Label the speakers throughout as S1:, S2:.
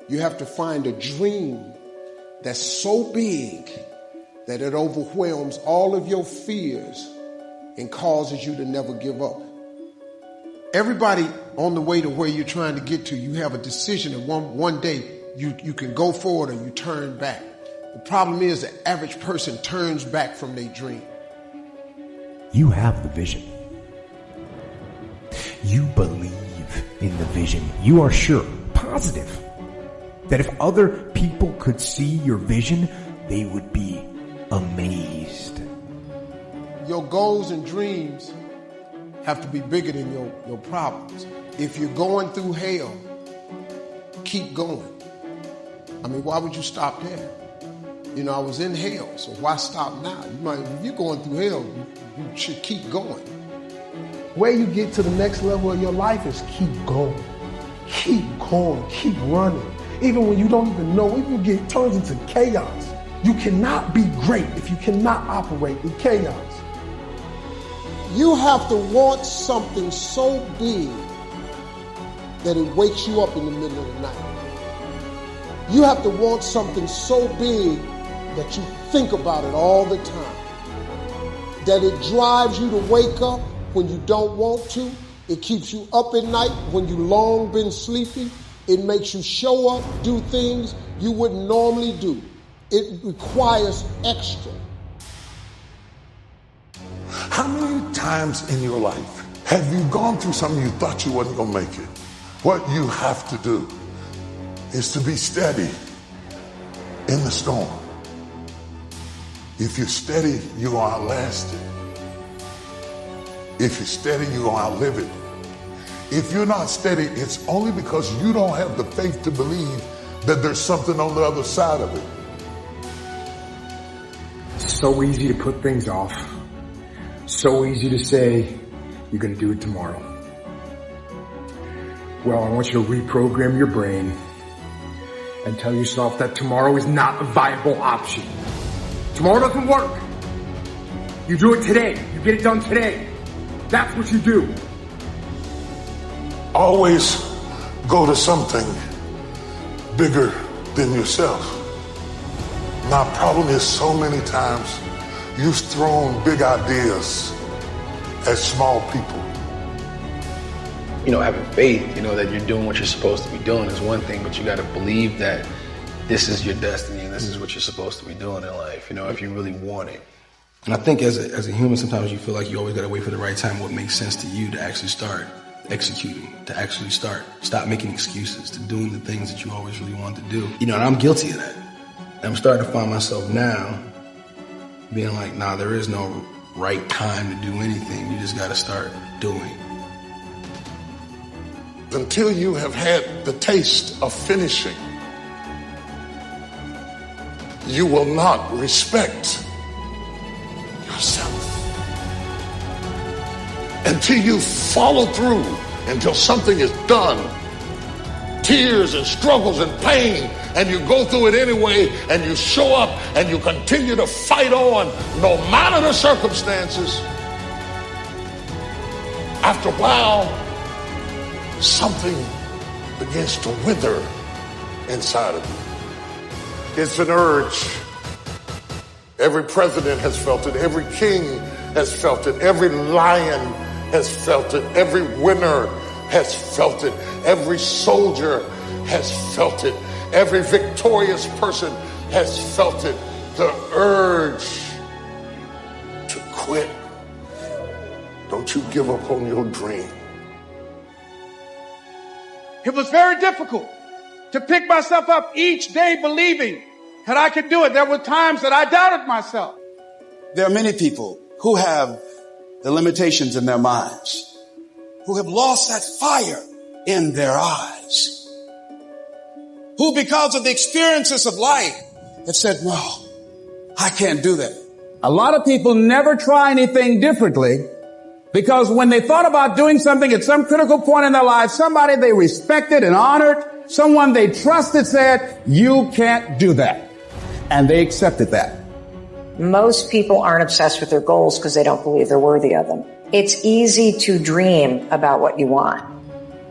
S1: You have to find a dream that's so big that it overwhelms all of your fears and causes you to never give up. Everybody on the way to where you're trying to get to, you have a decision that one day you can go forward or you turn back. The problem is the average person turns back from their dream.
S2: You have the vision. You believe in the vision. You are sure, positive, that if other people could see your vision, they would be amazed.
S1: Your goals and dreams have to be bigger than your problems. If you're going through hell, keep going. I mean, why would you stop there? You know, I was in hell, so why stop now? If you're going through hell, you should keep going. Where you get to the next level of your life is keep going. Keep going, keep running. Even when you don't even know, even it turns into chaos. You cannot be great if you cannot operate in chaos. You have to want something so big that it wakes you up in the middle of the night. You have to want something so big that you think about it all the time. That it drives you to wake up when you don't want to. It keeps you up at night when you long been sleepy. It makes you show up, do things you wouldn't normally do. It requires extra.
S3: How many times in your life have you gone through something you thought you wasn't going to make it? What you have to do is to be steady in the storm. If you're steady, you're going to outlast it. If you're steady, you're going to outlive it. If you're not steady, it's only because you don't have the faith to believe that there's something on the other side of it.
S4: So easy to put things off. So easy to say, you're going to do it tomorrow. Well, I want you to reprogram your brain and tell yourself that tomorrow is not a viable option. Tomorrow doesn't work. You do it today. You get it done today. That's what you do.
S3: Always go to something bigger than yourself. My problem is so many times you've thrown big ideas at small people.
S5: You know, having faith, you know, that you're doing what you're supposed to be doing is one thing, but you got to believe that this is your destiny and this is what you're supposed to be doing in life, you know, if you really want it. And I think as a human, sometimes you feel like you always got to wait for the right time, what makes sense to you to actually start executing, to actually stop making excuses, to doing the things that you always really wanted to do. You know, and I'm guilty of that. And I'm starting to find myself now being like, nah, there is no right time to do anything. You just got to start doing.
S3: Until you have had the taste of finishing, you will not respect yourself. Until you follow through, until something is done, tears and struggles and pain, and you go through it anyway, and you show up and you continue to fight on no matter the circumstances. After a while, something begins to wither inside of you. It's an urge. Every president has felt it. Every king has felt it. Every lion has felt it. Every winner has felt it. Every soldier has felt it. Every victorious person has felt it. The urge to quit. Don't you give up on your dream.
S6: It was very difficult to pick myself up each day believing that I could do it. There were times that I doubted myself.
S7: There are many people who have the limitations in their minds, who have lost that fire in their eyes, who because of the experiences of life have said, no, I can't do that.
S8: A lot of people never try anything differently because when they thought about doing something at some critical point in their life, somebody they respected and honored, someone they trusted said, you can't do that. And they accepted that.
S9: Most people aren't obsessed with their goals because they don't believe they're worthy of them. It's easy to dream about what you want.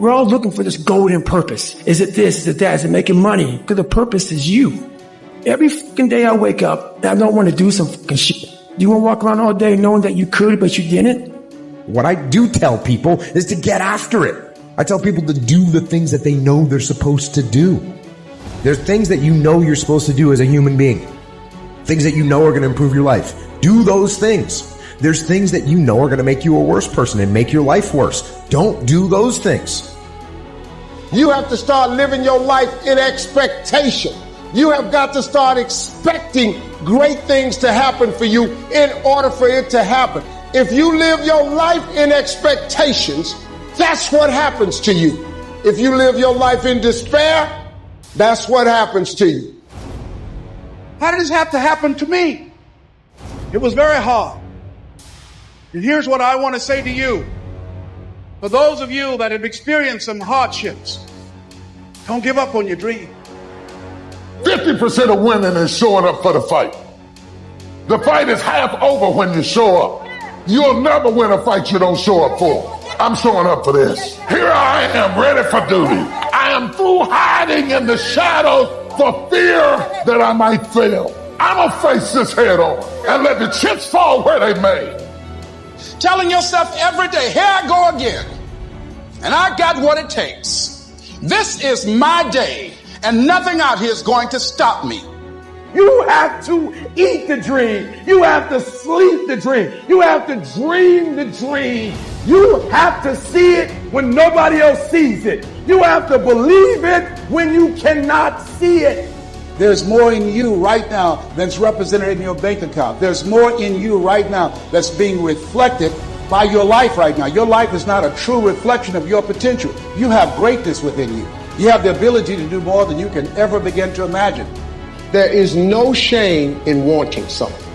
S10: We're all looking for this golden purpose. Is it this? Is it that? Is it making money? Because the purpose is you. Every fucking day I wake up and I don't want to do some fucking shit. Do you want to walk around all day knowing that you could, but you didn't?
S2: What I do tell people is to get after it. I tell people to do the things that they know they're supposed to do. There's things that you know you're supposed to do as a human being. Things that you know are going to improve your life. Do those things. There's things that you know are going to make you a worse person and make your life worse. Don't do those things.
S1: You have to start living your life in expectation. You have got to start expecting great things to happen for you in order for it to happen. If you live your life in expectations, that's what happens to you. If you live your life in despair, that's what happens to you.
S6: How did this have to happen to me? It was very hard. And here's what I want to say to you. For those of you that have experienced some hardships, don't give up on your dream.
S3: 50% of winning is showing up for the fight. The fight is half over when you show up. You'll never win a fight you don't show up for. I'm showing up for this. Here I am, ready for duty. I am through hiding in the shadows for fear that I might fail. I'm gonna face this head on and let the chips fall where they may.
S8: Telling yourself every day, here I go again. And I got what it takes. This is my day, and nothing out here is going to stop me.
S4: You have to eat the dream. You have to sleep the dream. You have to dream the dream. You have to see it when nobody else sees it. You have to believe it when you cannot see it.
S8: There's more in you right now that's represented in your bank account. There's more in you right now that's being reflected by your life right now. Your life is not a true reflection of your potential. You have greatness within you. You have the ability to do more than you can ever begin to imagine.
S1: There is no shame in wanting something.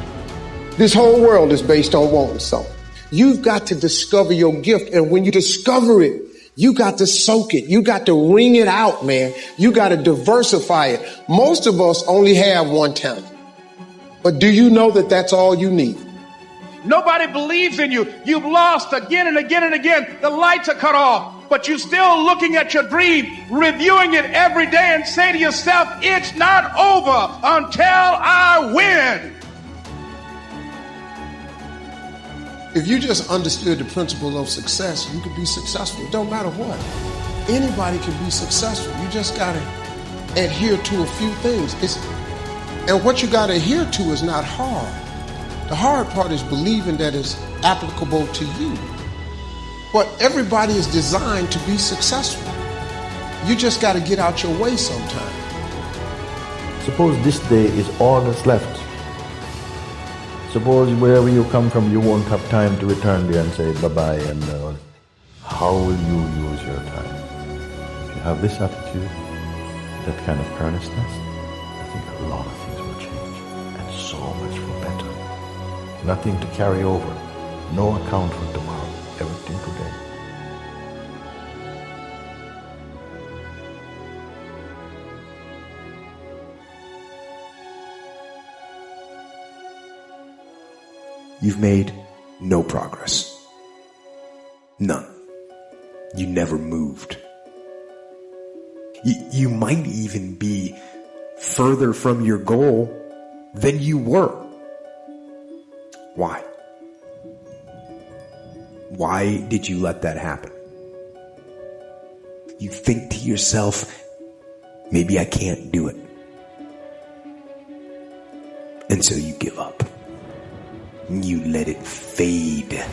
S1: This whole world is based on wanting something. You've got to discover your gift, and when you discover it, you got to soak it. You got to wring it out, man. You got to diversify it. Most of us only have one talent. But do you know that that's all you need?
S6: Nobody believes in you. You've lost again and again and again. The lights are cut off, but you're still looking at your dream, reviewing it every day, and say to yourself, it's not over until I win.
S1: If you just understood the principles of success, you could be successful. It don't matter what. Anybody can be successful. You just got to adhere to a few things. And what you got to adhere to is not hard. The hard part is believing that it's applicable to you. But everybody is designed to be successful. You just got to get out your way sometime.
S11: Suppose this day is all that's left. Suppose wherever you come from, you won't have time to return there and say bye-bye. And how will you use your time? If you have this attitude, that kind of earnestness, I think a lot of things will change. And so much for better. Nothing to carry over. No account for tomorrow. Everything today.
S2: You've made no progress. None. You never moved. You might even be further from your goal than you were. Why? Why did you let that happen? You think to yourself, maybe I can't do it. And so you give up. You let it fade.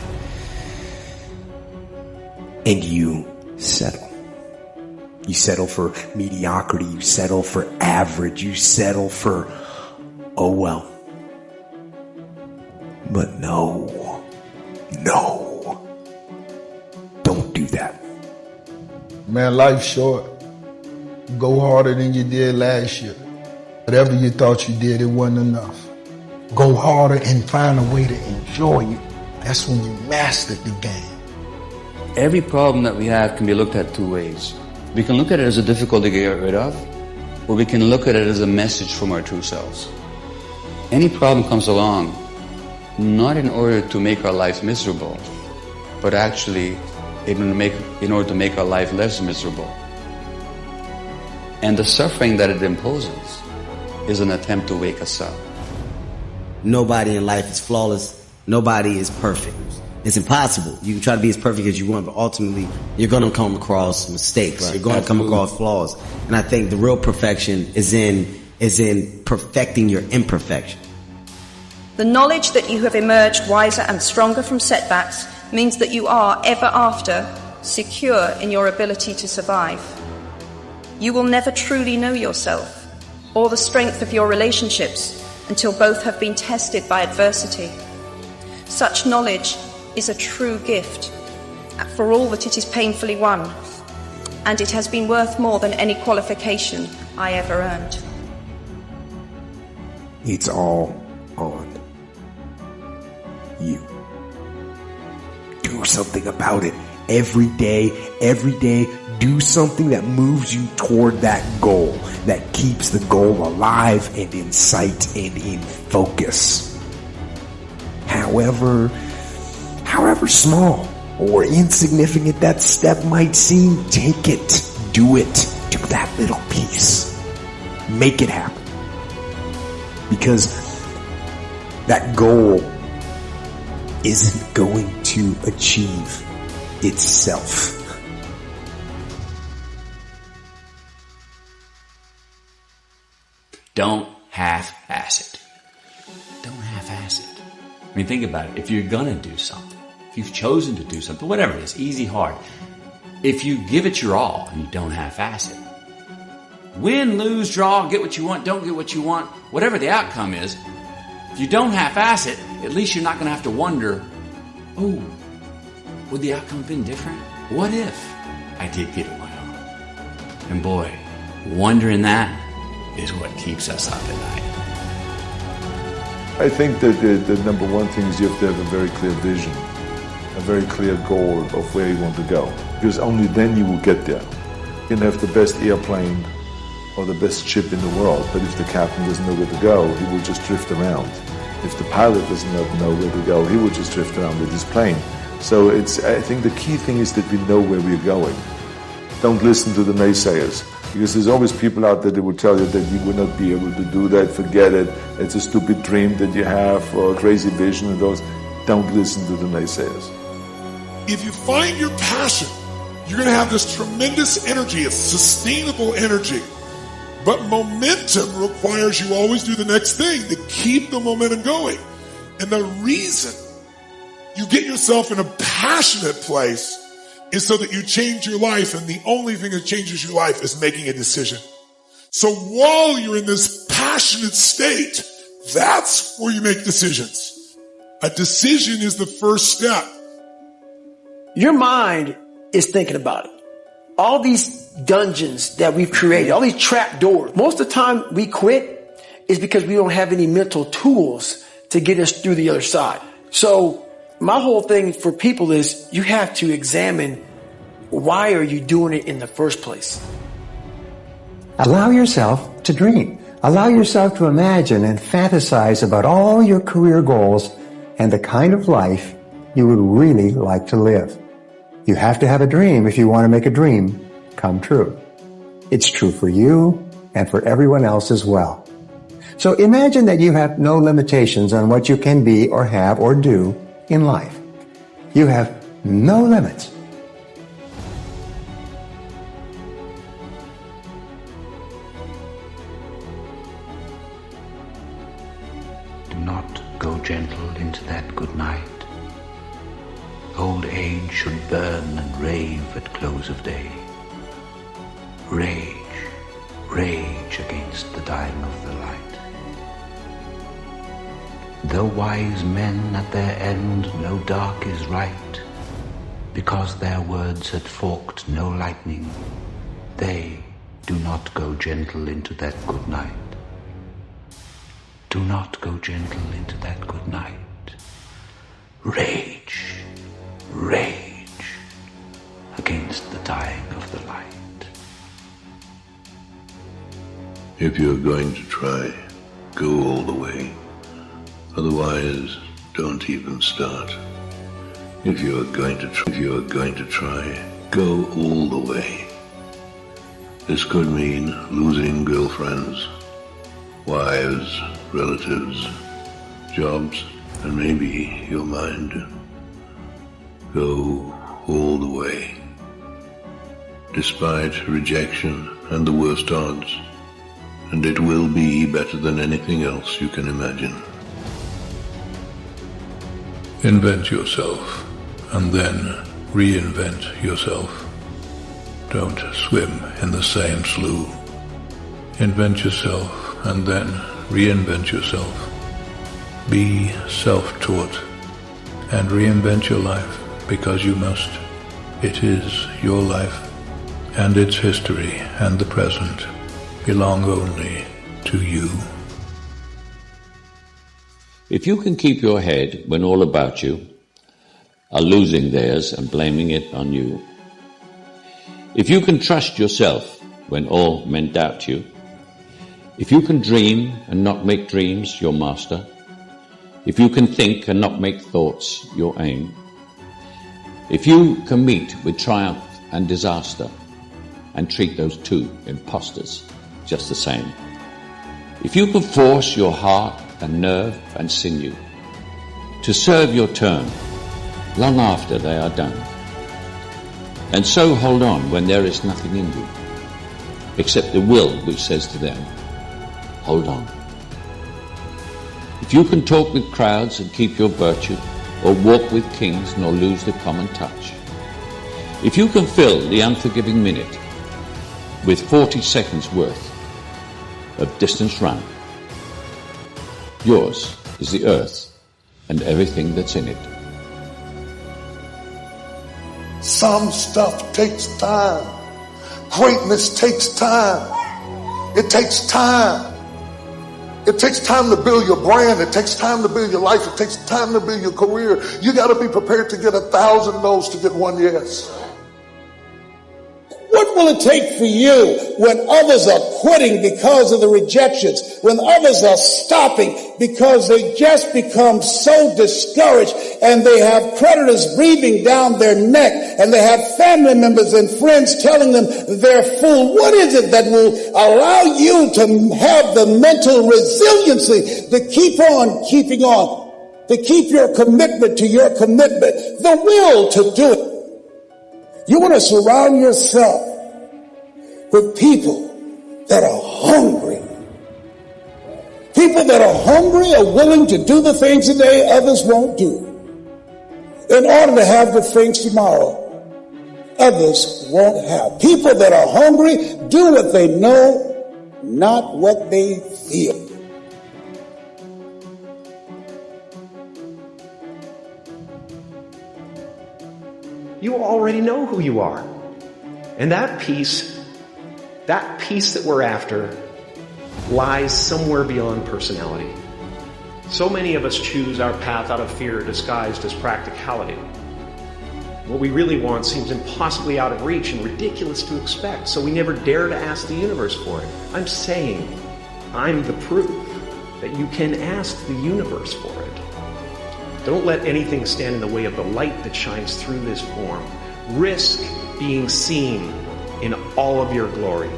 S2: And you settle. You settle for mediocrity. You settle for average. You settle for, oh well. But no. Don't do that.
S12: Man, life's short. Go harder than you did last year. Whatever you thought you did, it wasn't enough. Go harder and find a way to enjoy it. That's when you mastered the game.
S13: Every problem that we have can be looked at two ways. We can look at it as a difficulty to get rid of, or we can look at it as a message from our true selves. Any problem comes along, not in order to make our life miserable, but actually in order to make our life less miserable. And the suffering that it imposes is an attempt to wake us up.
S14: Nobody in life is flawless. Nobody is perfect. It's impossible. You can try to be as perfect as you want, but ultimately you're going to come across mistakes. Right. You're going to come across flaws. And I think the real perfection is in perfecting your imperfection.
S15: The knowledge that you have emerged wiser and stronger from setbacks means that you are, ever after, secure in your ability to survive. You will never truly know yourself or the strength of your relationships until both have been tested by adversity. Such knowledge is a true gift, for all that it is painfully won, and it has been worth more than any qualification I ever earned.
S2: It's all on you. Do something about it. Every day, do something that moves you toward that goal, that keeps the goal alive and in sight and in focus. However small or insignificant that step might seem, take it, do it, do that little piece. Make it happen. Because that goal isn't going to achieve itself.
S13: Don't half-ass it. Don't half-ass it. I mean, think about it. If you're gonna do something, if you've chosen to do something, whatever it is, easy, hard, if you give it your all and you don't half-ass it, win, lose, draw, get what you want, don't get what you want, whatever the outcome is, if you don't half-ass it, at least you're not gonna have to wonder, oh, would the outcome have been different? What if I did get it my all? And boy, wondering that is what keeps us up at night.
S11: I think that the number one thing is you have to have a very clear vision, a very clear goal of where you want to go. Because only then you will get there. You can have the best airplane or the best ship in the world, but if the captain doesn't know where to go, he will just drift around. If the pilot doesn't know where to go, he will just drift around with his plane. So I think the key thing is that we know where we're going. Don't listen to the naysayers. Because there's always people out there that will tell you that you will not be able to do that, forget it, it's a stupid dream that you have, or a crazy vision, and those. Don't listen to the naysayers.
S3: If you find your passion, you're going to have this tremendous energy. It's sustainable energy. But momentum requires you always do the next thing to keep the momentum going. And the reason you get yourself in a passionate place is so that you change your life, and the only thing that changes your life is making a decision. So while you're in this passionate state, that's where you make decisions. A decision is the first step.
S10: Your mind is thinking about it. All these dungeons that we've created, all these trap doors, most of the time we quit is because we don't have any mental tools to get us through the other side. So my whole thing for people is you have to examine, why are you doing it in the first place?
S16: Allow yourself to dream. Allow yourself to imagine and fantasize about all your career goals and the kind of life you would really like to live. You have to have a dream if you want to make a dream come true. It's true for you and for everyone else as well. So imagine that you have no limitations on what you can be or have or do in life. You have no limits.
S17: Do not go gentle into that good night. Old age should burn and rave at close of day. Rage, rage against the dying of the light. Though wise men at their end know dark is right, because their words had forked no lightning, they do not go gentle into that good night. Do not go gentle into that good night. Rage, rage against the dying of the light.
S18: If you're going to try, go all the way. Otherwise, don't even start. If you are going to try, go all the way. This could mean losing girlfriends, wives, relatives, jobs, and maybe your mind. Go all the way. Despite rejection and the worst odds, and it will be better than anything else you can imagine. Invent yourself, and then reinvent yourself. Don't swim in the same slough. Invent yourself, and then reinvent yourself. Be self-taught, and reinvent your life, because you must. It is your life, and its history and the present belong only to you.
S13: If you can keep your head when all about you are losing theirs and blaming it on you, if you can trust yourself when all men doubt you, if you can dream and not make dreams your master, if you can think and not make thoughts your aim, if you can meet with triumph and disaster and treat those two impostors just the same, if you can force your heart and nerve and sinew to serve your turn long after they are done, and so hold on when there is nothing in you except the will which says to them, hold on. If you can talk with crowds and keep your virtue, or walk with kings nor lose the common touch, if you can fill the unforgiving minute with 40 seconds worth of distance run, yours is the earth and everything that's in it.
S3: Some stuff takes time. Greatness takes time. It takes time. It takes time to build your brand. It takes time to build your life. It takes time to build your career. You got to be prepared to get 1,000 no's to get one yes.
S19: What will it take for you when others are quitting because of the rejections, when others are stopping because they just become so discouraged and they have creditors breathing down their neck and they have family members and friends telling them they're fool? What is it that will allow you to have the mental resiliency to keep on keeping on, to keep your commitment to your commitment, the will to do it? You want to surround yourself with people that are hungry. People that are hungry are willing to do the things today others won't do in order to have the things tomorrow others won't have. People that are hungry do what they know, not what they feel.
S20: You already know who you are. And that peace that we're after lies somewhere beyond personality. So many of us choose our path out of fear disguised as practicality. What we really want seems impossibly out of reach and ridiculous to expect, so we never dare to ask the universe for it. I'm saying I'm the proof that you can ask the universe for it. Don't let anything stand in the way of the light that shines through this form. Risk being seen in all of your glory.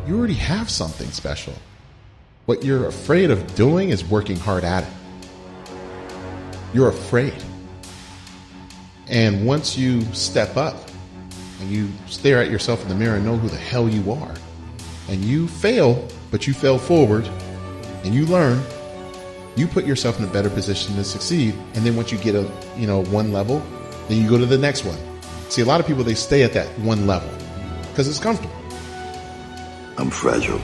S21: You already have something special. What you're afraid of doing is working hard at it. You're afraid. And once you step up and you stare at yourself in the mirror and know who the hell you are, and you fail, but you fail forward, and you learn, you put yourself in a better position to succeed. And then once you get one level, then you go to the next one. See, a lot of people, they stay at that one level because it's comfortable.
S18: I'm fragile.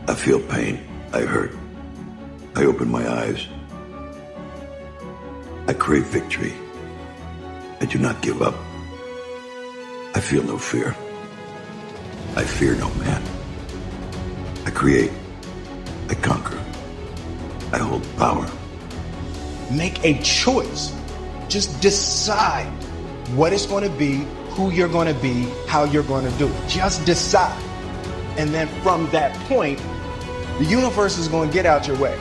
S18: I feel pain. I hurt. I open my eyes. I crave victory. I do not give up. I feel no fear. I fear no man. I create. I conquer. I hold power.
S2: Make a choice. Just decide what it's going to be,
S5: who you're going to be, how you're going to do it. Just decide. And then from that point, the universe is going to get out your way.